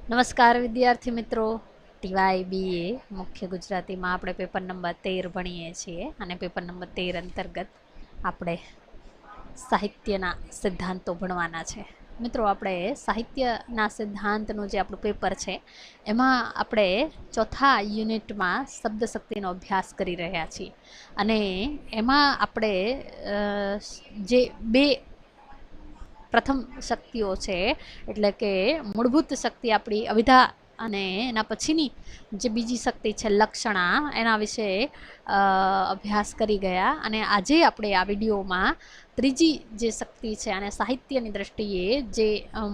નમસ્કાર વિદ્યાર્થી મિત્રો, ટીવાય બીએ મુખ્ય ગુજરાતીમાં આપણે પેપર નંબર 13 ભણીએ છીએ અને પેપર નંબર 13 અંતર્ગત આપણે સાહિત્યના સિદ્ધાંતો ભણવાના છે. મિત્રો, આપણે સાહિત્યના સિદ્ધાંતનું જે આપણું પેપર છે એમાં આપણે ચોથા યુનિટમાં શબ્દ શક્તિનો અભ્યાસ કરી રહ્યા છીએ અને એમાં આપણે જે બે પ્રથમ શક્તિઓ છે એટલે કે મૂળભૂત શક્તિ આપણી અવિધા અને એના પછીની જે બીજી શક્તિ છે લક્ષણા, એના વિશે અભ્યાસ કરી ગયા અને આજે આપણે આ વિડીયોમાં ત્રીજી જે શક્તિ છે અને સાહિત્યની દ્રષ્ટિએ જે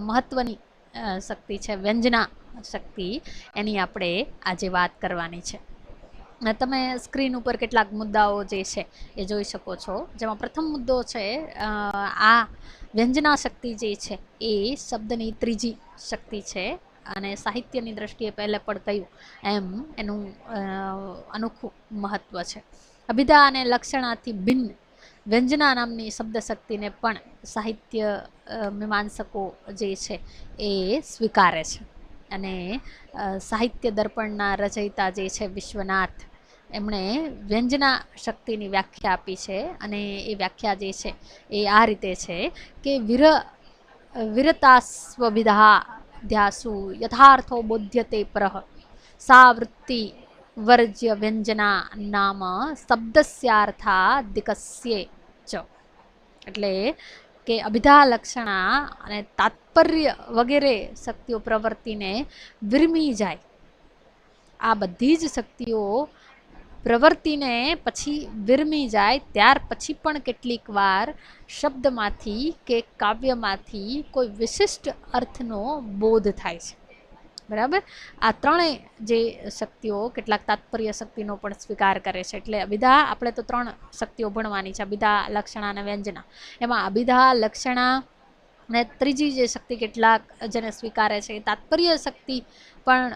મહત્ત્વની શક્તિ છે વ્યંજના શક્તિ, એની આપણે આજે વાત કરવાની છે. તમે સ્ક્રીન ઉપર કેટલાક મુદ્દાઓ જે છે એ જોઈ શકો છો. જેમાં પ્રથમ મુદ્દો છે આ વ્યંજના શક્તિ જે છે એ શબ્દની ત્રીજી શક્તિ છે અને સાહિત્યની દ્રષ્ટિએ પહેલે પણ કહ્યું એમ એનું અનોખું મહત્ત્વ છે. અભિધા અને લક્ષણાથી ભિન્ન વ્યંજના નામની શબ્દ શક્તિને પણ સાહિત્ય મીમાંસકો જે છે એ સ્વીકારે છે અને સાહિત્ય દર્પણના રચયિતા જે છે વિશ્વનાથ, એમણે વ્યંજના શક્તિની વ્યાખ્યા આપી છે અને એ વ્યાખ્યા જે છે એ આ રીતે છે કે વિરતાસ્વવિધા ધ્યાસુ યથાર્થો બોધ્યતે પરઃ સા વૃત્તિ વર્જ્ય વ્યંજના નામ શબ્દસ્યાર્થા દિકસ્યે ચ. એટલે કે અભિધા, લક્ષણા અને તાત્પર્ય વગેરે શક્તિઓ પ્રવૃત્તિને વિરમી જાય. આ બધી જ શક્તિઓ પ્રવૃત્તિને પછી વિરમી જાય ત્યાર પછી પણ કેટલીક વાર શબ્દમાંથી કે કાવ્યમાંથી કોઈ વિશિષ્ટ અર્થનો બોધ થાય છે. બરાબર, આ ત્રણેય જે શક્તિઓ કેટલાક તાત્પર્ય શક્તિનો પણ સ્વીકાર કરે છે. એટલે અભિધા આપણે તો ત્રણ શક્તિઓ ભણવાની છે, અભિધા, લક્ષણા અને વ્યંજના. એમાં અભિધા, લક્ષણા અને ત્રીજી જે શક્તિ કેટલાક જેને સ્વીકારે છે એ તાત્પર્ય શક્તિ પણ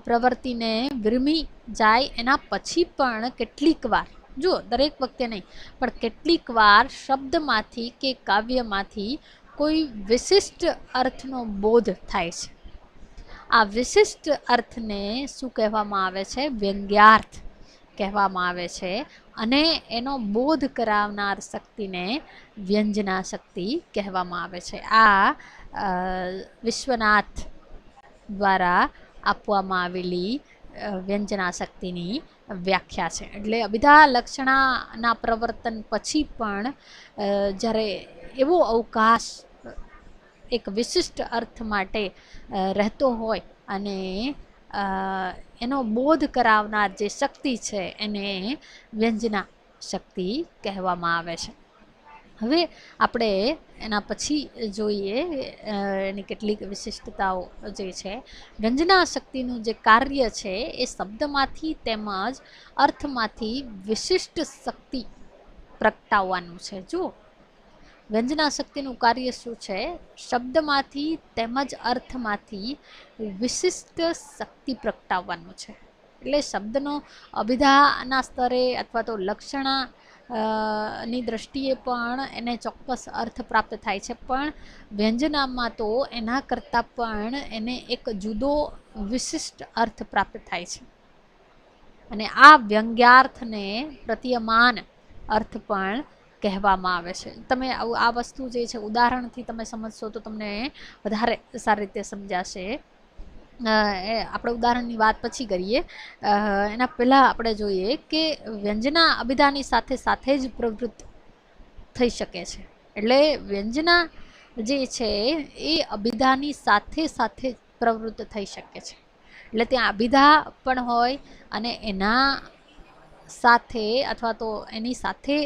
પ્રવૃત્તિને વિરમી જાય એના પછી પણ કેટલીક વાર, જો દરેક વખતે નહીં પણ કેટલીક વાર શબ્દમાંથી કે કાવ્યમાંથી કોઈ વિશિષ્ટ અર્થનો બોધ થાય છે. આ વિશિષ્ટ અર્થને શું કહેવામાં આવે છે? વ્યંગ્યાર્થ કહેવામાં આવે છે અને એનો બોધ કરાવનાર શક્તિને વ્યંજના શક્તિ કહેવામાં આવે છે. આ વિશ્વનાથ દ્વારા આપવામાં આવેલી વ્યંજના શક્તિની વ્યાખ્યા છે. એટલે અભિધા, લક્ષણાના પ્રવર્તન પછી પણ જ્યારે એવો અવકાશ એક વિશિષ્ટ અર્થ માટે રહેતો હોય અને એનો બોધ કરાવનાર જે શક્તિ છે એને વ્યંજના શક્તિ કહેવામાં આવે છે. હવે આપણે એના પછી જોઈએ એની કેટલીક વિશિષ્ટતાઓ જે છે. વ્યંજના શક્તિનું જે કાર્ય છે એ શબ્દમાંથી તેમજ અર્થમાંથી વિશિષ્ટ શક્તિ પ્રગટાવવાનું છે. જો વ્યંજના શક્તિનું કાર્ય શું છે? શબ્દમાંથી તેમજ અર્થમાંથી વિશિષ્ટ શક્તિ પ્રગટાવવાનું છે. એટલે શબ્દનો અભિધાના સ્તરે અથવા તો લક્ષણા ની દ્રષ્ટિએ પણ એને ચોક્કસ અર્થ પ્રાપ્ત થાય છે, પણ વ્યંજનામાં તો એના કરતાં પણ એને એક જુદો વિશિષ્ટ અર્થ પ્રાપ્ત થાય છે અને આ વ્યંગ્યાર્થને પ્રતીયમાન અર્થ પણ કહેવામાં આવે છે. તમે આ વસ્તુ જે છે ઉદાહરણથી તમે સમજશો તો તમને વધારે સારી રીતે સમજાશે. આપણે ઉદાહરણની વાત પછી કરીએ. એના પહેલાં આપણે જોઈએ કે વ્યંજના અભિધાની સાથે સાથે જ પ્રવૃત્ત થઈ શકે છે. એટલે વ્યંજના જે છે એ અભિધાની સાથે સાથે પ્રવૃત્ત થઈ શકે છે. એટલે ત્યાં અભિધા પણ હોય અને એના સાથે અથવા તો એની સાથે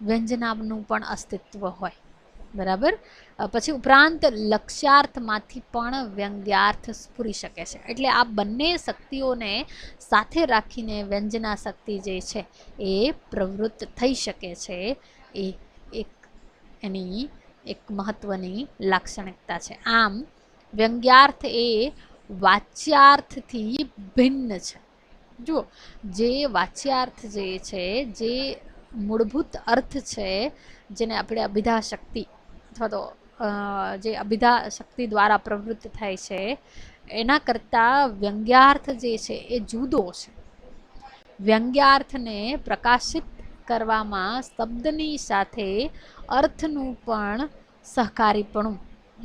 વ્યંજનાનું પણ અસ્તિત્વ હોય. બરાબર, પછી ઉપરાંત લક્ષ્યાર્થમાંથી પણ વ્યંગ્યાર્થ સ્ફુરી શકે છે. એટલે આ બંને શક્તિઓને સાથે રાખીને વ્યંજના શક્તિ જે છે એ પ્રવૃત્ત થઈ શકે છે. એ એક એની એક મહત્ત્વની લાક્ષણિકતા છે. આમ વ્યંગ્યાર્થ એ વાચ્યાર્થથી ભિન્ન છે. જુઓ, જે વાચ્યાર્થ જે છે, જે મૂળભૂત અર્થ છે, જેને આપણે અભિધા શક્તિ અથવા તો જે અભિધા શક્તિ દ્વારા પ્રવૃત્ત થાય છે એના કરતાં વ્યંગ્યાર્થ જે છે એ જુદો છે. વ્યંગ્યાર્થને પ્રકાશિત કરવામાં શબ્દની સાથે અર્થનું પણ સહકારીપણું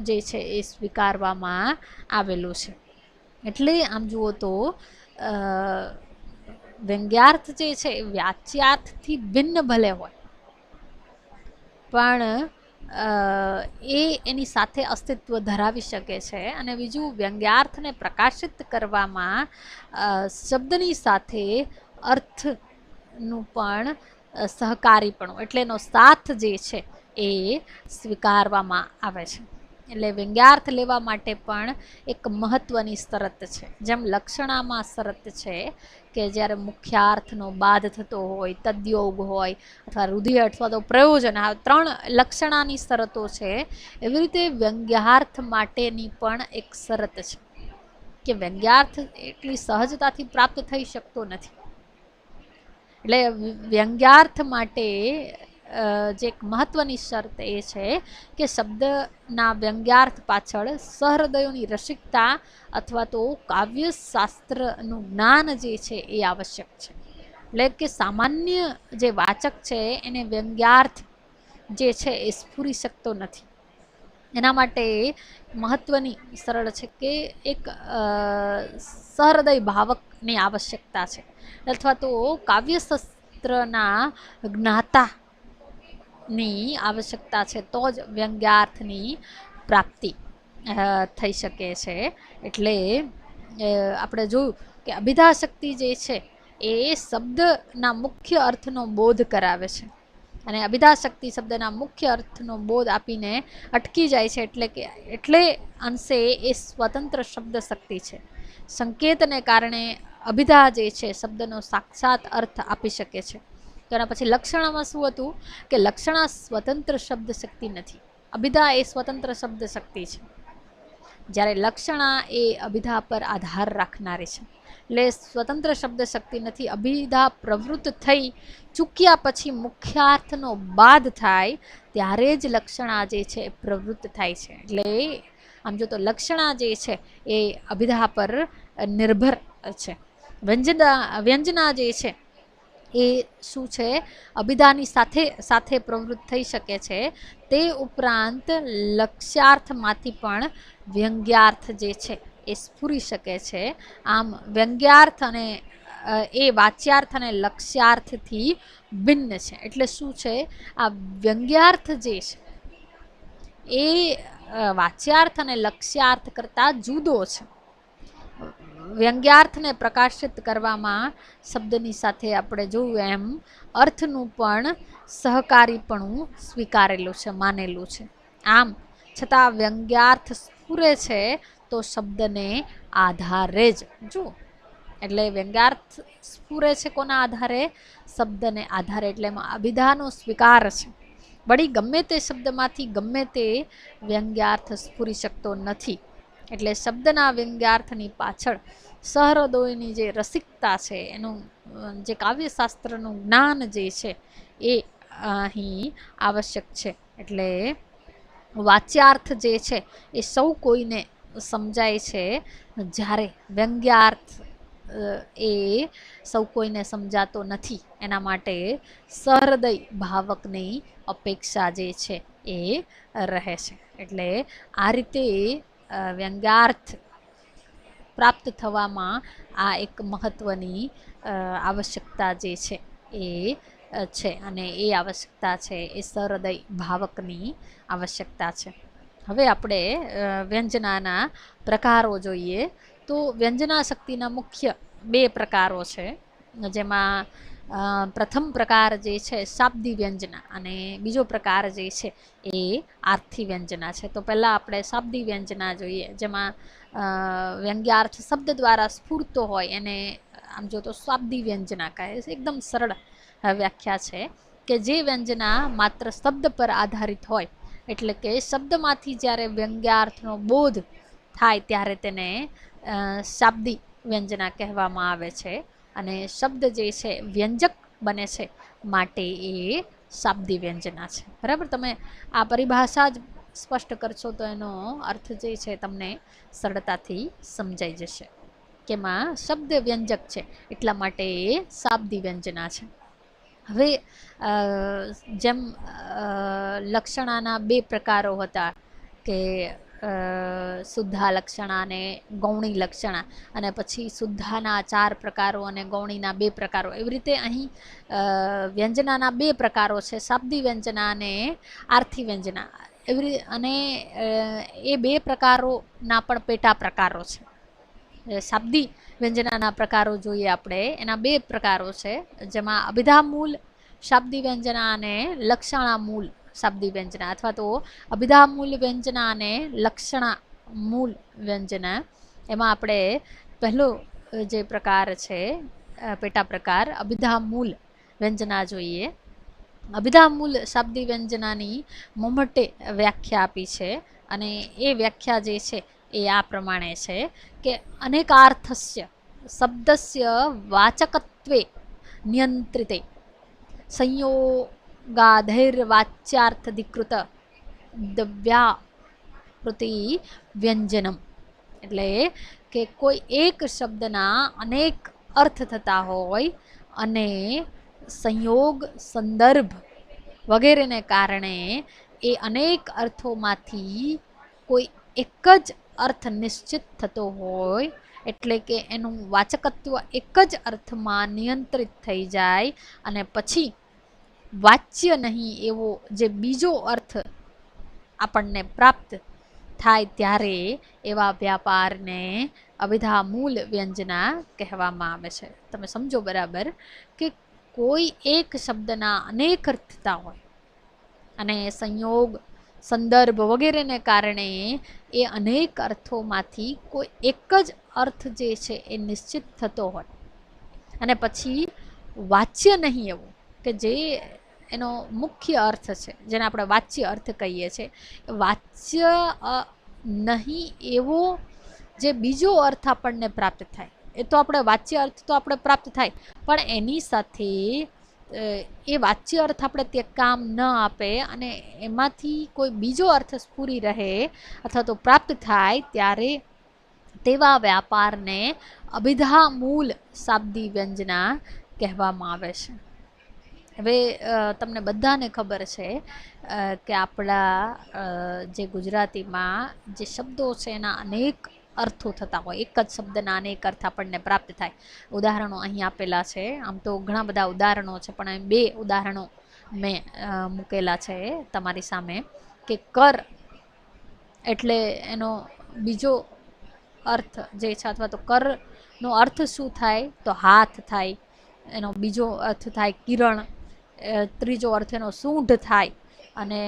જે છે એ સ્વીકારવામાં આવેલું છે. એટલે આમ જુઓ તો વ્યંગ્યાર્થ જે છે એ વાચ્યાર્થથી ભિન્ન ભલે હોય પણ એ એની સાથે અસ્તિત્વ ધરાવી શકે છે. અને બીજું, વ્યંગ્યાર્થને પ્રકાશિત કરવામાં શબ્દની સાથે અર્થનું પણ સહકારીપણું એટલે એનો સાથ જે છે એ સ્વીકારવામાં આવે છે. એટલે વ્યંગ્યાર્થ લેવા માટે પણ એક મહત્વની શરત છે. જેમ લક્ષણામાં શરત છે કે જ્યારે મુખ્યાર્થનો બાદ થતો હોય, તદ્યોગ હોય અથવા રૂધિ અથવા તો પ્રયોજન, આ 3 લક્ષણાની શરતો છે. એવી રીતે વ્યંગ્યાર્થ માટેની પણ એક શરત છે કે વ્યંગ્યાર્થ એટલી સહજતાથી પ્રાપ્ત થઈ શકતો નથી. એટલે વ્યંગ્યાર્થ માટે જે એક મહત્વની શરત એ છે કે શબ્દના વ્યંગ્યાર્થ પાછળ સહૃદયોની રસિકતા અથવા તો કાવ્યશાસ્ત્રનું જ્ઞાન જે છે એ આવશ્યક છે. એટલે કે સામાન્ય જે વાચક છે એને વ્યંગ્યાર્થ જે છે એ સ્ફુરી શકતો નથી. એના માટે મહત્વની સરળ છે કે એક સહૃદય ભાવકની આવશ્યકતા છે અથવા તો કાવ્યશાસ્ત્રના જ્ઞાતાની આવશ્યકતા છે, તો જ વ્યંગ્યાર્થની પ્રાપ્તિ થઈ શકે છે. એટલે આપણે જોયું કે અભિધા શક્તિ જે છે એ શબ્દના મુખ્ય અર્થનો બોધ કરાવે છે અને અભિધા શક્તિ શબ્દના મુખ્ય અર્થનો બોધ આપીને અટકી જાય છે. એટલે અંશે એ સ્વતંત્ર શબ્દ શક્તિ છે. સંકેતને કારણે અભિધા જે છે શબ્દનો સાક્ષાત અર્થ આપી શકે છે. તો એના પછી લક્ષણામાં શું હતું કે લક્ષણા સ્વતંત્ર શબ્દ શક્તિ નથી, અભિધા એ સ્વતંત્ર શબ્દ શક્તિ છે, જ્યારે લક્ષણા એ અભિધા પર આધાર રાખનારી છે. એટલે સ્વતંત્ર શબ્દ શક્તિ નથી. અભિધા પ્રવૃત્ત થઈ ચૂક્યા પછી મુખ્યાર્થનો બાદ થાય ત્યારે જ લક્ષણા જે છે એ પ્રવૃત્ત થાય છે. એટલે આમ જો તો લક્ષણા જે છે એ અભિધા પર નિર્ભર છે. વ્યંજના જે છે એ શું છે, અભિધાની સાથે સાથે પ્રવૃત્ત થઈ શકે છે. તે ઉપરાંત લક્ષ્યાર્થમાંથી પણ વ્યંગ્યાર્થ જે છે એ સ્ફુરી શકે છે. આમ વ્યંગ્યાર્થ અને એ વાચ્યાર્થ અને લક્ષ્યાર્થથી ભિન્ન છે. એટલે શું છે, આ વ્યંગ્યાર્થ જે છે એ વાચ્યાર્થ અને લક્ષ્યાર્થ કરતાં જુદો છે. વ્યંગ્યાર્થને પ્રકાશિત કરવામાં શબ્દની સાથે આપણે જોયું એમ અર્થનું પણ સહકારીપણું સ્વીકારેલું છે, માનેલું છે. આમ છતાં વ્યંગ્યાર્થ સ્ફુરે છે તો શબ્દને આધારે જ. જુઓ, એટલે વ્યંગ્યાર્થ સ્ફુરે છે કોના આધારે? શબ્દને આધારે. એટલે એમાં અભિધાનો સ્વીકાર છે. વળી ગમે તે શબ્દમાંથી ગમે તે વ્યંગ્યાર્થ સ્ફુરી શકતો નથી. એટલે શબ્દના વ્યંગ્યાર્થની પાછળ સહૃદયની જે રસિકતા છે, એનું જે કાવ્યશાસ્ત્રનું જ્ઞાન જે છે એ અહીં આવશ્યક છે. એટલે વાચ્યાર્થ જે છે એ સૌ કોઈને સમજાય છે, જ્યારે વ્યંગ્યાર્થ એ સૌ કોઈને સમજાતો નથી. એના માટે સહૃદય ભાવકની અપેક્ષા જે છે એ રહે છે. એટલે આ રીતે વ્યંગ્યાર્થ પ્રાપ્ત થવામાં આ એક મહત્વની આવશ્યકતા જે છે એ છે. અને એ આવશ્યકતા છે એ સહૃદય ભાવકની આવશ્યકતા છે. હવે આપણે વ્યંજનાના પ્રકારો જોઈએ તો વ્યંજના શક્તિના મુખ્ય 2 પ્રકારો છે. જેમાં પ્રથમ પ્રકાર જે છે શાબ્દી વ્યંજના અને બીજો પ્રકાર જે છે એ આર્થી વ્યંજના છે. તો પહેલાં આપણે શાબ્દી વ્યંજના જોઈએ, જેમાં વ્યંગ્યાર્થ શબ્દ દ્વારા સ્ફૂરતો હોય એને આમ જો તો શાબ્દી વ્યંજના કહે છે. એકદમ સરળ વ્યાખ્યા છે કે જે વ્યંજના માત્ર શબ્દ પર આધારિત હોય, એટલે કે શબ્દમાંથી જ્યારે વ્યંગ્યાર્થનો બોધ થાય ત્યારે તેને શાબ્દી વ્યંજના કહેવામાં આવે છે. અને શબ્દ જે છે વ્યંજક બને છે માટે એ શાબ્દી વ્યંજના છે. બરાબર, તમે આ પરિભાષા જ સ્પષ્ટ કરશો તો એનો અર્થ જે છે તમને સરળતાથી સમજાઈ જશે. કેમાં શબ્દ વ્યંજક છે એટલા માટે એ શાબ્દી વ્યંજના છે. હવે જેમ લક્ષણાના બે પ્રકારો હતા કે શુદ્ધા લક્ષણા અને ગૌણી લક્ષણા, અને પછી શુદ્ધાના 4 પ્રકારો અને ગૌણીના 2 પ્રકારો, એવી રીતે અહીં વ્યંજનાના 2 પ્રકારો છે, શાબ્દી વ્યંજના અને આર્થી વ્યંજના. એવી અને એ 2 પ્રકારોના પણ પેટા પ્રકારો છે. શાબ્દી વ્યંજનાના પ્રકારો જોઈએ આપણે, એના 2 પ્રકારો છે, જેમાં અભિધામૂલ શાબ્દી વ્યંજના અને લક્ષણા મૂલ શાબ્દી વ્યંજના, અથવા તો અભિધામૂલ વ્યંજના અને લક્ષણા મૂલ વ્યંજના. એમાં આપણે પહેલો જે પ્રકાર છે પેટા પ્રકાર અભિધામૂલ વ્યંજના જોઈએ. અભિધામૂલ શાબ્દી વ્યંજનાની મોમટે વ્યાખ્યા આપી છે, અને એ વ્યાખ્યા જે છે એ આ પ્રમાણે છે કે અનેકાર્થસ્ય શબ્દસ્ય વાચકત્વે નિયંત્રિતે સંયોગાધૈર્વાચ્યાર્થધિકૃત દવ્યાકૃતિ વ્યંજનમ. એટલે કે કોઈ એક શબ્દના અનેક અર્થ થતા હોય અને સંયોગ, સંદર્ભ વગેરેને કારણે એ અનેક અર્થોમાંથી કોઈ એક જ અર્થ નિશ્ચિત થતો હોય, એટલે કે એનું વાચકત્વ એક જ અર્થમાં નિયંત્રિત થઈ જાય અને પછી વાચ્ય નહીં એવો જે બીજો અર્થ આપણને પ્રાપ્ત થાય, ત્યારે એવા વ્યાપારને અભિધામૂલ વ્યંજના કહેવામાં આવે છે. તમે સમજો બરાબર કે કોઈ એક શબ્દના અનેક અર્થ થતા હોય અને સંયોગ, સંદર્ભ વગેરેને કારણે એ અનેક અર્થોમાંથી કોઈ એક જ અર્થ જે છે એ નિશ્ચિત થતો હોય, અને પછી વાચ્ય નહીં એવું કે જે એનો મુખ્ય અર્થ છે, જેને આપણે વાચ્ય અર્થ કહીએ છીએ, વાચ્ય નહીં એવો જે બીજો અર્થ આપણને પ્રાપ્ત થાય. એ તો આપણે વાચ્ય અર્થ તો આપણે પ્રાપ્ત થાય, પણ એની સાથે એ વાચ્ય અર્થ આપણે તે કામ ન આપે અને એમાંથી કોઈ બીજો અર્થ સ્ફુરી રહે અથવા તો પ્રાપ્ત થાય, ત્યારે તેવા વ્યાપારને અભિધામૂલ શાબ્દી વ્યંજના કહેવામાં આવે છે. હવે તમને બધાને ખબર છે કે આપણા જે ગુજરાતીમાં જે શબ્દો છે એના અનેક અર્થો થતા હોય, એક જ શબ્દના અનેક અર્થ આપણને પ્રાપ્ત થાય. ઉદાહરણો અહીં આપેલા છે. આમ તો ઘણા બધા ઉદાહરણો છે, પણ અહીં 2 ઉદાહરણો મેં મૂકેલા છે તમારી સામે. કે કર એટલે એનો બીજો અર્થ જે છે, અથવા તો કરનો અર્થ શું થાય તો હાથ થાય, એનો બીજો અર્થ થાય કિરણ, ત્રીજો અર્થ એનો સૂંઢ થાય, અને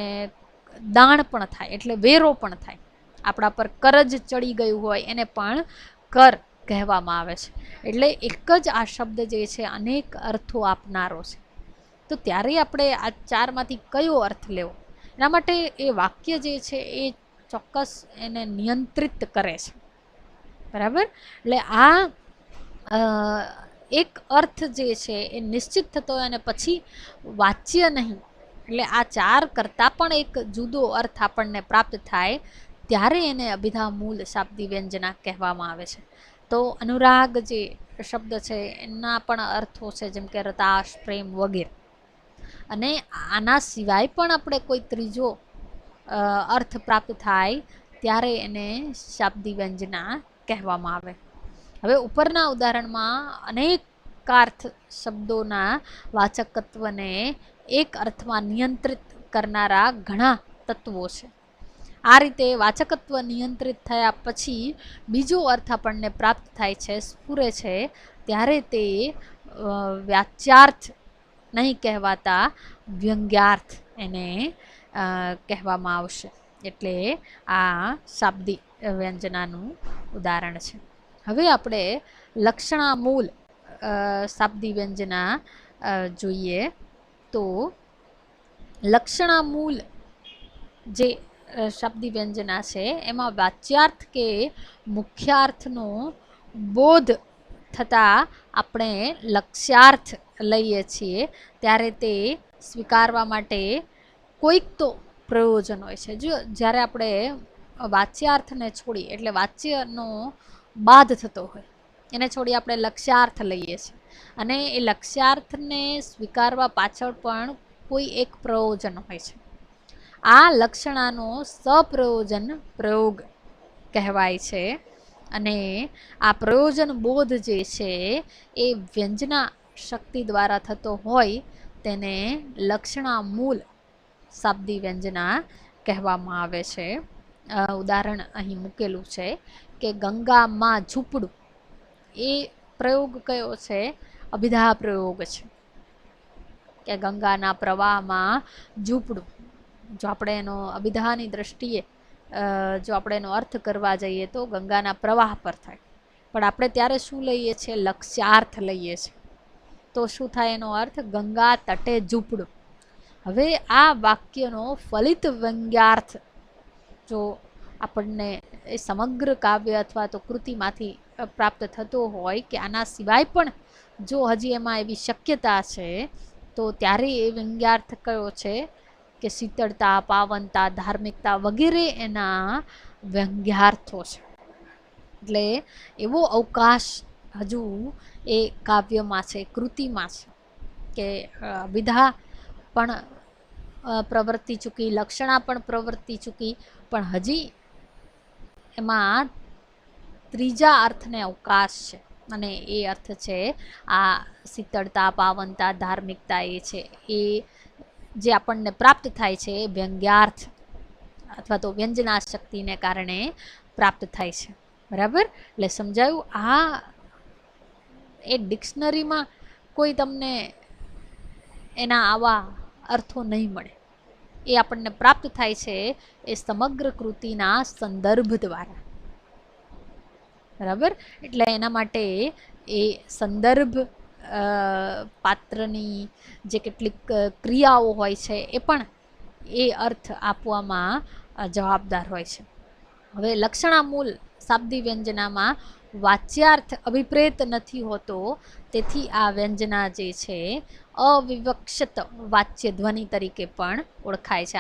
દાણ પણ થાય એટલે વેરો પણ થાય. આપણા પર કરજ ચડી ગયું હોય એને પણ કર કહેવામાં આવે છે. એટલે એક જ આ શબ્દ જે છે અનેક અર્થો આપનારો છે. તો ત્યારે આપણે આ 4માંથી કયો અર્થ લેવો, એના માટે એ વાક્ય જે છે એ ચોક્કસ એને નિયંત્રિત કરે છે. બરાબર? એટલે આ એક અર્થ જે છે એ નિશ્ચિત થતો હોય અને પછી વાચ્ય નહીં, એટલે આ 4 કરતાં પણ એક જુદો અર્થ આપણને પ્રાપ્ત થાય, ત્યારે એને અભિધામૂલ શાબ્દી વ્યંજના કહેવામાં આવે છે. તો અનુરાગ જે શબ્દ છે એના પણ અર્થો છે, જેમ કે રતાશ, પ્રેમ વગેરે. અને આના સિવાય પણ આપણે કોઈ ત્રીજો અર્થ પ્રાપ્ત થાય ત્યારે એને શાબ્દી વ્યંજના કહેવામાં આવે. હવે ઉપરના ઉદાહરણમાં અનેકાર્થ શબ્દોના વાચકત્વને એક અર્થમાં નિયંત્રિત કરનારા ઘણા તત્વો છે. આ રીતે વાચકત્વ નિયંત્રિત થયા પછી બીજો અર્થ આપણને પ્રાપ્ત થાય છે, સ્ફુરે છે, ત્યારે તે વાચ્યાર્થ નહીં કહેવાતા વ્યંગ્યાર્થ એને કહેવામાં આવશે. એટલે આ શાબ્દી વ્યંજનાનું ઉદાહરણ છે. હવે આપણે લક્ષણામૂલ શાબ્દી વ્યંજના જોઈએ. તો લક્ષણામૂલ જે શાબ્દી વ્યંજના છે એમાં વાચ્યાર્થ કે મુખ્યાર્થનો બોધ થતાં આપણે લક્ષ્યાર્થ લઈએ છીએ, ત્યારે તે સ્વીકારવા માટે કોઈક તો પ્રયોજન હોય છે. જો જ્યારે આપણે વાચ્યાર્થને છોડી એટલે વાચ્યનો બાદ થતો હોય એને છોડી આપણે લક્ષ્યાર્થ લઈએ છીએ અને એ લક્ષ્યાર્થને સ્વીકારવા પાછળ પણ કોઈ એક પ્રયોજન હોય છે. આ લક્ષણાનો સપ્રયોજન પ્રયોગ કહેવાય છે અને આ પ્રયોજન બોધ જે છે એ વ્યંજના શક્તિ દ્વારા થતો હોય તેને લક્ષણા મૂલ શાબ્દી વ્યંજના કહેવામાં આવે છે. ઉદાહરણ અહીં મૂકેલું છે કે ગંગામાં ઝૂંપડું, એ પ્રયોગ કયો છે? અભિધા પ્રયોગ છે કે ગંગાના પ્રવાહમાં ઝૂંપડું. જો આપણે એનો અભિધાની દ્રષ્ટિએ જો આપણે એનો અર્થ કરવા જઈએ તો ગંગાના પ્રવાહ પર થાય, પણ આપણે ત્યારે શું લઈએ છીએ? લક્ષ્યાર્થ લઈએ છીએ. તો શું થાય એનો અર્થ? ગંગા તટે ઝૂંપડું. હવે આ વાક્યનો ફલિત વ્યંગ્યાર્થ જો આપણને એ સમગ્ર કાવ્ય અથવા તો કૃતિમાંથી પ્રાપ્ત થતો હોય કે આના સિવાય પણ જો હજી એમાં એવી શક્યતા છે તો ત્યારે એ વ્યંગ્યાર્થ કયો છે કે શીતળતા, પાવનતા, ધાર્મિકતા વગેરે એના વ્યંગ્યાર્થો છે. એટલે એવો અવકાશ હજુ એ કાવ્યમાં છે, કૃતિમાં છે કે વિધા પણ પ્રવૃત્તિ ચૂકી, લક્ષણા પણ પ્રવૃત્તિ ચૂકી, પણ હજી એમાં ત્રીજા અર્થને અવકાશ છે અને એ અર્થ છે આ શીતળતા, પાવનતા, ધાર્મિકતા. એ છે એ જે આપણને પ્રાપ્ત થાય છે એ વ્યંગ્યાર્થ અથવા તો વ્યંજના શક્તિને કારણે પ્રાપ્ત થાય છે. બરાબર? એટલે સમજાયું. આ એ ડિક્શનરીમાં કોઈ તમને એના આવા અર્થો નહીં મળે. એ આપણને પ્રાપ્ત થાય છે એ સમગ્ર કૃતિના સંદર્ભ દ્વારા. બરાબર? એટલે એના માટે એ સંદર્ભ પાત્રની જે કેટલીક ક્રિયાઓ હોય છે એ પણ એ અર્થ આપવામાં જવાબદાર હોય છે. હવે લક્ષણામૂલ શાબ્દી વ્યંજનામાં વાચ્યાર્થ અભિપ્રેત નથી હોતો, તેથી આ વ્યંજના જે છે અવિવક્ષિત વાચ્ય ધ્વનિ તરીકે પણ ઓળખાય છે.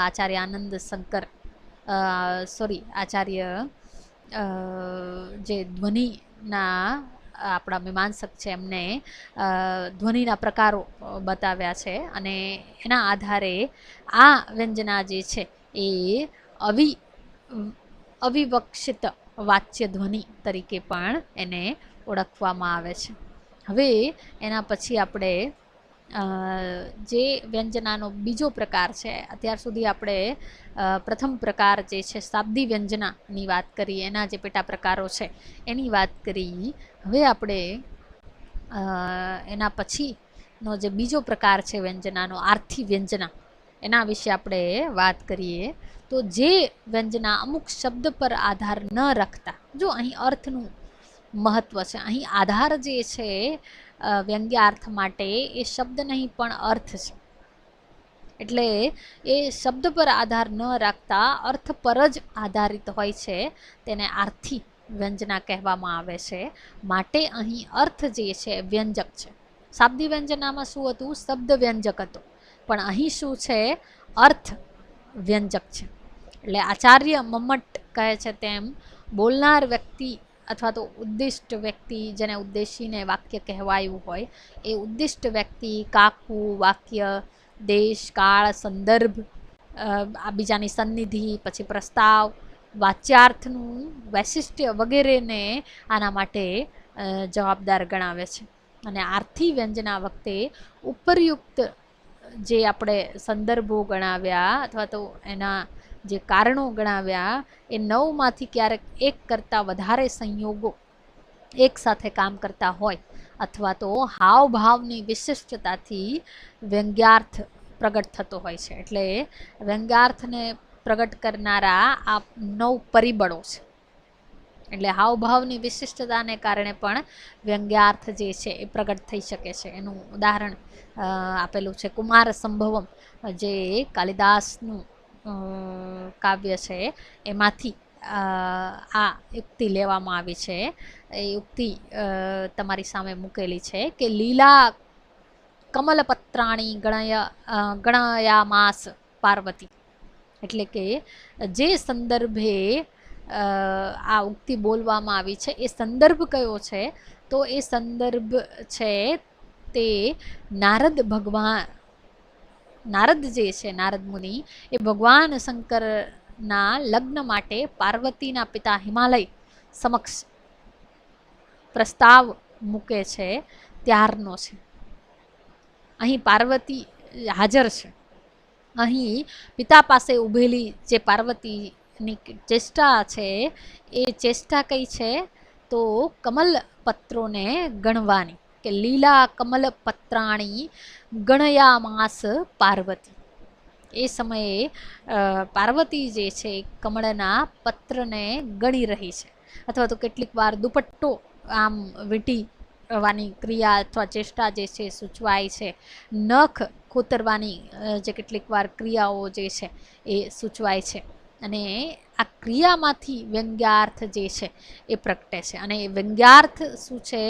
આચાર્ય આનંદ શંકર આચાર્ય જે ધ્વનિના આપણા મીમાંસક છે એમને ધ્વનિના પ્રકારો બતાવ્યા છે અને એના આધારે આ વ્યંજના જે છે એ અવિવક્ષિત વાચ્ય ધ્વનિ તરીકે પણ એને ઓળખવામાં આવે છે. હવે એના પછી આપણે જે વ્યંજનાનો બીજો પ્રકાર છે, અત્યાર સુધી આપણે પ્રથમ પ્રકાર જે છે શાબ્દી વ્યંજનાની વાત કરી, એના જે પેટા પ્રકારો છે એની વાત કરી. હવે આપણે એના પછીનો જે બીજો પ્રકાર છે વ્યંજનાનો, આર્થી વ્યંજના, એના વિશે આપણે વાત કરીએ. તો જે વ્યંજના અમુક શબ્દ પર આધાર ન રાખતા, જો અહીં અર્થનું મહત્વ છે, અહીં આધાર જે છે વ્યંગ્યાર્થ માટે એ શબ્દ નહીં પણ અર્થ છે. એટલે એ શબ્દ પર આધાર ન રાખતા અર્થ પર જ આધારિત હોય છે, તેને આર્થી વ્યંજના કહેવામાં આવે છે. માટે અહીં અર્થ જે છે વ્યંજક છે. શાબ્દી વ્યંજનામાં શું હતું? શબ્દ વ્યંજક હતો, પણ અહીં શું છે? અર્થ વ્યંજક છે. એટલે આચાર્ય મમ્મટ કહે છે તેમ બોલનાર વ્યક્તિ અથવા તો ઉદ્દિષ્ટ વ્યક્તિ, જેને ઉદ્દેશીને વાક્ય કહેવાયું હોય, એ ઉદ્દિષ્ટ વ્યક્તિ કાકુ, વાક્ય, દેશ, કાળ, સંદર્ભ, બીજાની સન્નિધિ, પછી પ્રસ્તાવ, વાચ્યાર્થનું વૈશિષ્ટ્ય વગેરેને આના માટે જવાબદાર ગણાવે છે. અને આર્થી વ્યંજના વખતે ઉપરયુક્ત જે આપણે સંદર્ભો ગણાવ્યા અથવા તો એના જે કારણો ગણાવ્યા એ 9માંથી ક્યારેક એક કરતાં વધારે સંયોગો એક સાથે કામ કરતા હોય અથવા તો હાવભાવની વિશિષ્ટતાથી વ્યંગ્યાર્થ પ્રગટ થતો હોય છે. એટલે વ્યંગ્યાર્થને પ્રગટ કરનારા આ 9 પરિબળો છે. એટલે હાવભાવની વિશિષ્ટતાને કારણે પણ વ્યંગ્યાર્થ જે છે એ પ્રગટ થઈ શકે છે. એનું ઉદાહરણ આપેલું છે કુમાર સંભવમ, જે કાલિદાસનું કાવ્ય છે એમાંથી આ યુક્તિ લેવામાં આવી છે. એ યુક્તિ તમારી સામે મૂકેલી છે કે લીલા કમલપત્રાણી ગણયામાસ પાર્વતી. એટલે કે જે સંદર્ભે આ ઉક્તિ બોલવામાં આવી છે એ સંદર્ભ કયો છે, તો એ સંદર્ભ છે તે નારદ જે છે, નારદ મુનિ એ ભગવાન શંકરના લગ્ન માટે પાર્વતીના પિતા હિમાલય સમક્ષ પ્રસ્તાવ મૂકે છે ત્યારનો છે. અહીં પાર્વતી હાજર છે. અહીં પિતા પાસે ઊભેલી જે પાર્વતીની ચેષ્ટા છે એ ચેષ્ટા કઈ છે, તો કમલ પત્રોને ગણવાની, કે લીલા કમલ પત્રાણી ગણયામાસ પાર્વતી. એ સમયે પાર્વતી જે છે કમળના પત્રને ગણી રહી છે, અથવા તો કેટલીક વાર દુપટ્ટો આમ વીંટીવાની ક્રિયા અથવા ચેષ્ટા જે છે સૂચવાય છે. નખ કોતરવાની જે કેટલીક વાર ક્રિયાઓ જે છે એ સૂચવાય છે. અને આ ક્રિયામાંથી વ્યંગ્યાર્થ જે છે એ પ્રગટે છે. અને એ વ્યંગ્યાર્થ શું છે,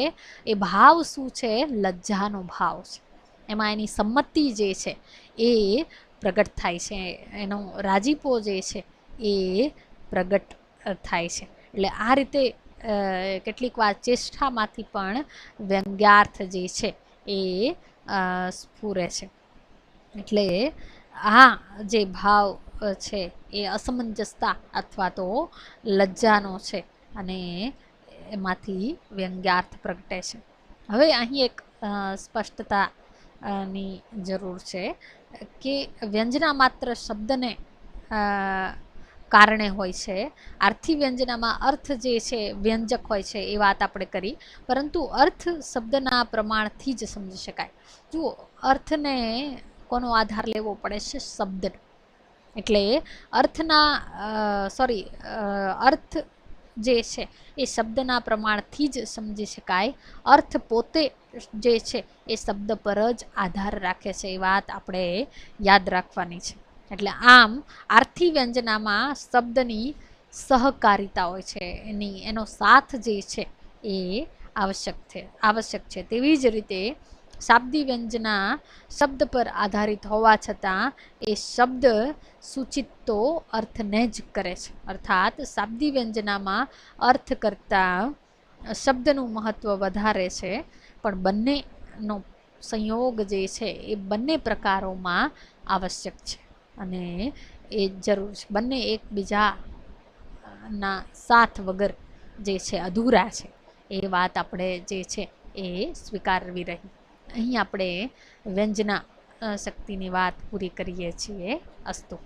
એ ભાવ શું છે, લજ્જાનો ભાવ છે. એમાં એની સંમતિ જે છે એ પ્રગટ થાય છે, એનો રાજીપો જે છે એ પ્રગટ થાય છે. એટલે આ રીતે કેટલીક વાર ચેષ્ટામાંથી પણ વ્યંગ્યાર્થ જે છે એ સ્ફુરે છે. એટલે આ જે ભાવ છે એ અસમંજસતા અથવા તો લજ્જાનો છે, અને એમાંથી વ્યંગ્યાર્થ પ્રગટે છે. હવે અહીં એક સ્પષ્ટતાની જરૂર છે કે વ્યંજના માત્ર શબ્દને કારણે હોય છે. આર્થી વ્યંજનામાં અર્થ જે છે વ્યંજક હોય છે એ વાત આપણે કરી, પરંતુ અર્થ શબ્દના પ્રમાણથી જ સમજી શકાય. જુઓ, અર્થને કોનો આધાર લેવો પડે છે, શબ્દનો. એટલે અર્થ જે છે એ શબ્દના પ્રમાણથી જ સમજી શકાય. અર્થ પોતે જે છે એ શબ્દ પર જ આધાર રાખે છે, એ વાત આપણે યાદ રાખવાની છે. એટલે આમ આર્થી વ્યંજનામાં શબ્દની સહકારિતા હોય છે, એનો સાથ જે છે એ આવશ્યક છે. તેવી જ રીતે શાબ્દી વ્યંજના શબ્દ પર આધારિત હોવા છતાં એ શબ્દ સૂચિત તો અર્થને જ કરે છે. અર્થાત શાબ્દી વ્યંજનામાં અર્થ કરતાં શબ્દનું મહત્વ વધારે છે, પણ બંનેનો સંયોગ જે છે એ બંને પ્રકારોમાં આવશ્યક છે, અને એ જરૂર છે. બંને એકબીજાના સાથ વગર જે છે અધૂરા છે, એ વાત આપણે જે છે એ સ્વીકારવી રહી. અહીં આપણે વ્યંજના શક્તિની વાત પૂરી કરીએ છીએ. અસ્તુ.